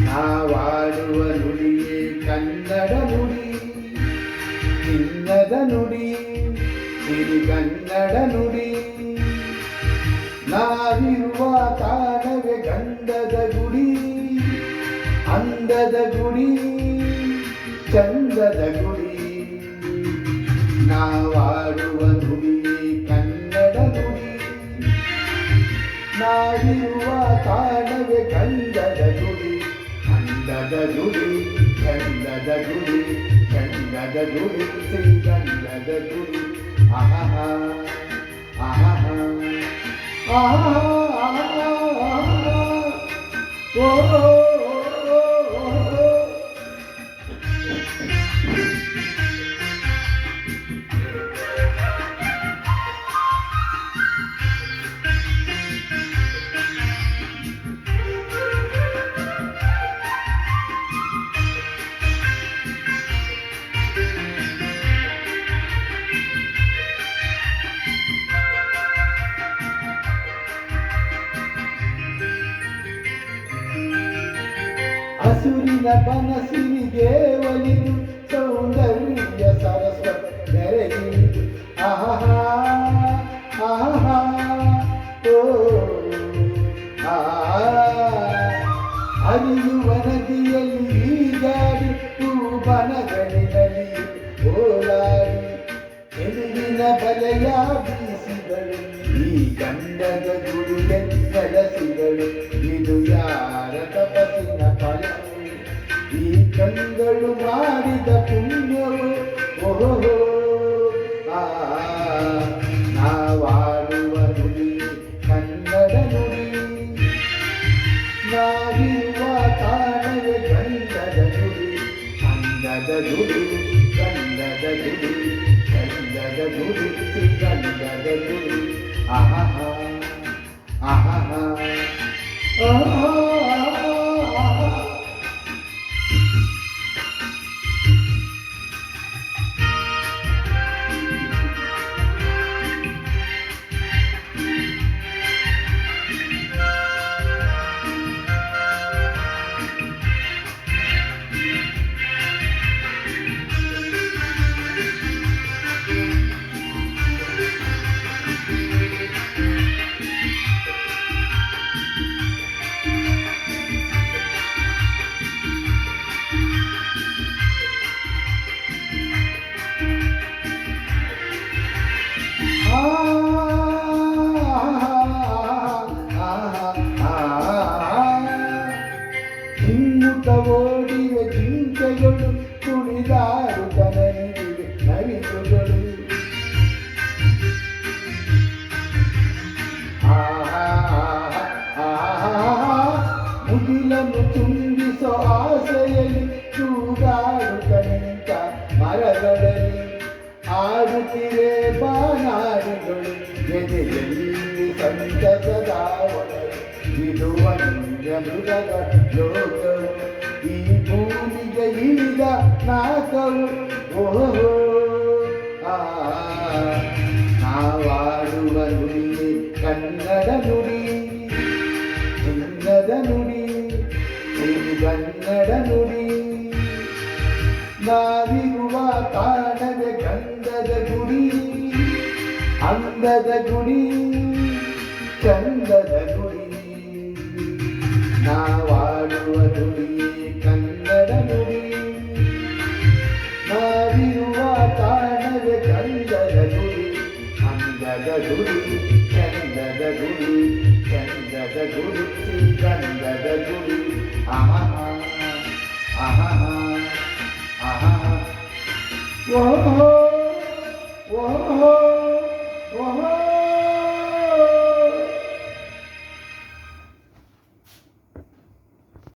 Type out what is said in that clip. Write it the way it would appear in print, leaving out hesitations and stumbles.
ನಾವಾಡುವ ನುಡಿಯೇ ಕನ್ನಡ ನುಡಿ, ಚಿನ್ನದ ನುಡಿ, ಸಿರಿಗನ್ನಡ ನುಡಿ. ನಾವಿರುವ ತಾಣವೇ ಗಂಧದ ಗುಡಿ, ಅಂದದ ಗುಡಿ, ಚಂದದ ಗುಡಿ. ನಾವಾಡುವ ನುಡಿಯೇ ಕನ್ನಡ ನುಡಿ, ನಾವಿರುವ ತಾಣವೇ ಗಂಧದ ಗುಡಿ, ಅಂದದ ಗುಡಿ, ಚಂದದ ಗುಡಿ, ಚಂದದ ಗುಡಿ, ಶ್ರೀಗಂಧದ ಗುಡಿ. ಆಹಾ ಆಹಾ ಆಹಾ ಓ ಹಸುರಿನ ಬನಸಿನಿಗೆ ಒಲಿದು ಸೌಂದರ್ಯ ಸರಸ್ವತಿ ಮೆರೆಗಿದು. ಆಹಾ ಆಹಾ ಓ ಹರಿಯುವ ನದಿಯಲ್ಲಿ ಈಜಾಡಿ ಬನಗಳಿನಲ್ಲಿ ಓಲಾಡಿ ಎದುರಿನ ಬಲೆಯ ಬೀಸಿದಳು ಈ ಗಂಧದ ಗುಡಿಯ ನೆಲೆಸಿದಳು. ಇದು ಯಾರ ತಪಸ್ಸಿನ ಫಲ, ಈ ಕಂಗಳು ಮಾಡಿದ ಪುಣ್ಯವು. ಓಹೋ ನಾವಾಡುವ ನುಡಿ ಕನ್ನಡ ನುಡಿ, ನಾವಿರುವ ತಾಣವೇ ಗಂಧದ ಗುಡಿ, ಅಂದದ ಗುಡಿ, ಗಂಧದ ಗುಡಿ, ಚಂದದ ಗುಡಿ, ಗಂಧದ ಗುಡಿ. ಆಹಾ ಆಹಾ ಹಿಮ್ಮುತ ಓಡಿವೆ ಜಿಂಕೆಗಳು, ಕುಣಿದಾಡುತ್ತ ನಲಿದಿವೆ ನವಿಲುಗಳು. ಮುಗಿಲನ್ನು ತುಂಬಿಸೋ ಆಸೆಯಲ್ಲಿ ತೂಗಾಡುತ್ತ ನಿಂತ ಮರಗಳಲ್ಲಿ ಆಡುತ್ತಿವೆ ಬಾನಾಡಿಗಳು. ಎದೆಯಲ್ಲಿ ಸಂತಸದ ಒಳಗೆ ಇದು ವನ್ಯ ಮೃಗದ ಲೋಕವು, ಈ ಭೂಮಿಗೆ ಇಳಿದ ನಾಕವು. ಓಹೋ ನಾವಾಡುವ ನುಡಿಯೇ ಕನ್ನಡ ನುಡಿ, ಚಿನ್ನದ ನುಡಿ, ಸಿರಿಗನ್ನಡ ನುಡಿ. ನಾವಿರುವ ತಾಣವೇ ಗಂಧದ ಗುಡಿ, ಅಂದದ ಗುಡಿ, ಚಂದದ ಗುಡಿ. ನಾವಾಡುವ ನುಡಿಯೇ ಕನ್ನಡ ನುಡಿ, ನಾವಿರುವ ತಾಣವೇ ಗಂಧದ ಗುಡಿ, ಅಂದದ ಗುಡಿ, ಚಂದದ ಗುಡಿ, ಚಂದದ ಗುಡಿ, ಗಂಧದ ಗುಡಿ. ಆಹಾ ಆಹಾ ಆಹಾ ಓಹೋ ಓಹೋ ಓಹೋ